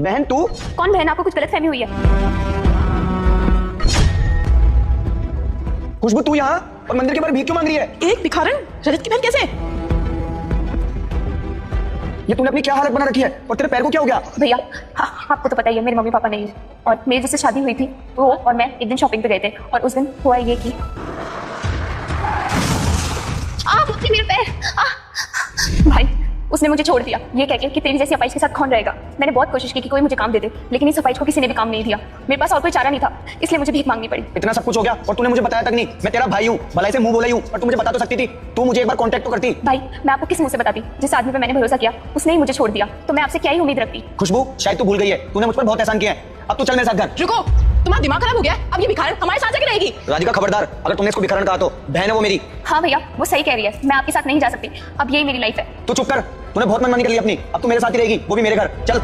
बहन तू? कौन बहन? आपको कुछ गलतफहमी हुई है। खुशबू तू यहाँ और मंदिर के बाहर भीख क्यों मांग रही है? एक भिखारन रजत की बहन कैसे? ये तूने अपनी क्या हालत बना रखी है? और तेरे पैर को क्या हो गया? भैया आपको तो पता ही है मेरे मम्मी पापा नहीं है, और मेरी जिससे शादी हुई थी वो और मैं एक दिन शॉपिंग पे गए थे, और उस दिन हुआ ये कि मेरे पैर। भाई उसने मुझे छोड़ दिया ये कह के कि तेरी जैसी अपाइश के साथ कौन रहेगा। मैंने बहुत कोशिश की कि कोई मुझे काम दे दे, लेकिन इस अपाइश को किसी ने भी काम नहीं दिया। मेरे पास और कोई चारा नहीं था, इसलिए मुझे भीख मांगनी पड़ी। इतना सब कुछ हो गया और तूने मुझे बताया तक नहीं। मैं तेरा भाई हूँ, भलाई से मुंह बोला ही हूँ, और तू मुझे बता तो सकती थी। तू मुझे एक बार कांटेक्ट तो करती। भाई मैं आपको किस मुंह से बताती? जिस आदमी पे मैंने भरोसा किया उसने ही मुझे छोड़ दिया, तो मैं आपसे क्या ही उम्मीद रखती। खुशबू शायद तू भूल गई है, तूने मुझ पर बहुत एहसान किया है। अब तू चल मेरे साथ घर। रुको, तुम्हारा दिमाग खराब हो गया? अब ये भिखारन हमारे साथ जाके रहेगी? राधिका खबरदार, अगर तुमने इसको भिखारन कहा तो बहन है वो मेरी। हाँ भैया वो सही कह रही है, मैं आपके साथ नहीं जा सकती, अब यही मेरी लाइफ है। तू चुप कर, तूने बहुत मनमानी कर ली अपनी। अब तू मेरे साथ ही रहेगी, वो भी मेरे घर। चल।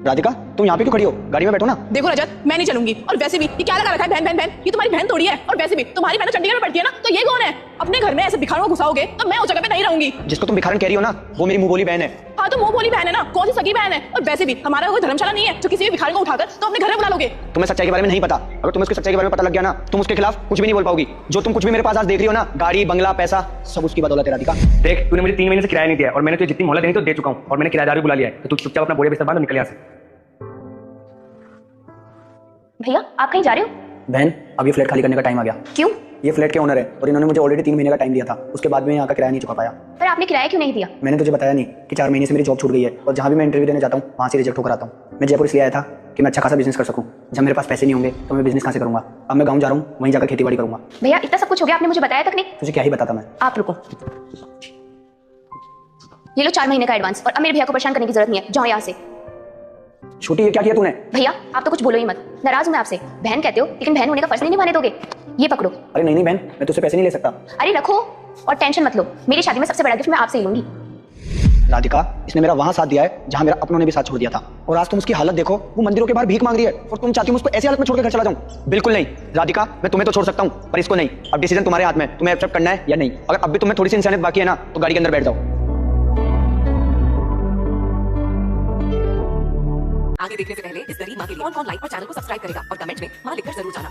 राधिका तुम यहाँ पे क्यों खड़ी हो? गाड़ी में बैठो ना। देखो रजत, मैं नहीं चलूंगी। और वैसे भी ये क्या लगा रखा है बहन बहन बहन? ये तुम्हारी बहन थोड़ी है। और वैसे भी तुम्हारी बहन चंडीगढ़ में पढ़ती है ना, तो ये कौन है? अपने घर में ऐसे भिखारों को घुसाओगे तो मैं उस जगह पे नहीं रहूंगी। जिसको तुम भिखारन कह रही हो ना, वो मेरी मुंह बोली बहन है। हाँ तो मुंह बोली बहन है ना, कौन सी सगी बहन है? और वैसे भी हमारा कोई धर्मशाला नहीं है जो किसी भी भिखारी को उठाकर तो अपने घर में बुला लोगे। तुम्हें सच्चाई के बारे में नहीं पता। अगर तुम्हें उसकी सच्चाई के बारे में पता लग गया ना, तुम उसके खिलाफ कुछ भी नहीं बोल पाओगी। जो तुम कुछ भी मेरे पास आज देख रही हो ना, गाड़ी बंगला पैसा, सब उसकी बदौलत है। राधिका देख, तूने मुझे 3 महीने से किराया नहीं दिया, और मैंने तुझे जितनी मोहलत देनी तो दे चुका हूँ, और मैंने किराएदार भी बुला लिया है। तो तू चुपचाप अपना बोरिया बिस्तर बांध और निकल यहाँ से। भैया आप कहीं जा रहे हो? बहन अब ये फ्लैट खाली करने का टाइम आ गया। क्यों? ये फ्लैट के ओनर है और इन्होंने मुझे ऑलरेडी 3 महीने का टाइम दिया था, उसके बाद में यहाँ का किराया नहीं चुका पाया। पर आपने किराया क्यों नहीं दिया? मैंने तुझे बताया नहीं कि 4 महीने से मेरी जॉब छूट गई है, और जहाँ भी मैं इंटरव्यू देने जाता हूँ वहाँ से रिजेक्ट होकर आता हूँ। मैं जयपुर इसलिए आया था कि मैं अच्छा खासा बिजनेस कर सकूँ। जब मेरे पास पैसे नहीं होंगे तो मैं बिजनेस कहाँ से करूँगा? अब मैं गाँव जा रहा हूँ, वहीं जाकर खेती बाड़ी करूँगा। भैया इतना सब कुछ हो गया, आपने मुझे बताया तक नहीं। तुझे क्या ही बताता मैं। आप रुको, ये लो 4 महीने का एडवांस, और अब मेरे भैया को परेशान करने की जरूरत नहीं है, जाओ यहाँ से। छोटी ये क्या किया तूने? भैया आप तो कुछ बोलो ही मत, नाराज हूं मैं आपसे। बहन कहते हो लेकिन बहन होने का फर्ज नहीं निभाने दोगे। ये पकड़ो। अरे नहीं नहीं बहन, मैं तुझसे पैसे नहीं ले सकता। अरे रखो और टेंशन मत लो, मेरी शादी में सबसे बड़ा गिफ्ट मैं आपसे ही लूंगी। राधिका इसने मेरा वहां साथ दिया है जहां मेरा अपनों ने भी साथ छोड़ दिया था, और आज तुम उसकी हालत देखो। वो मंदिरों के बाहर भीख मांग रही है, और तुम चाहती हो उसको ऐसी हालत में छोड़कर घर चला जाऊं? बिल्कुल नहीं राधिका, मैं तुम्हें तो छोड़ सकता हूं पर इसको नहीं। अब डिसीजन तुम्हारे हाथ में, तुम्हें एक्सेप्ट करना है या नहीं। अगर अब भी तुम्हें थोड़ी सी इंसानियत बाकी है ना, तो गाड़ी के अंदर बैठ जाओ। आगे देखने से पहले इस गरीब माँ के लिए कौन लाइक और चैनल को सब्सक्राइब करेगा और कमेंट में माँ लिखकर जरूर जाना।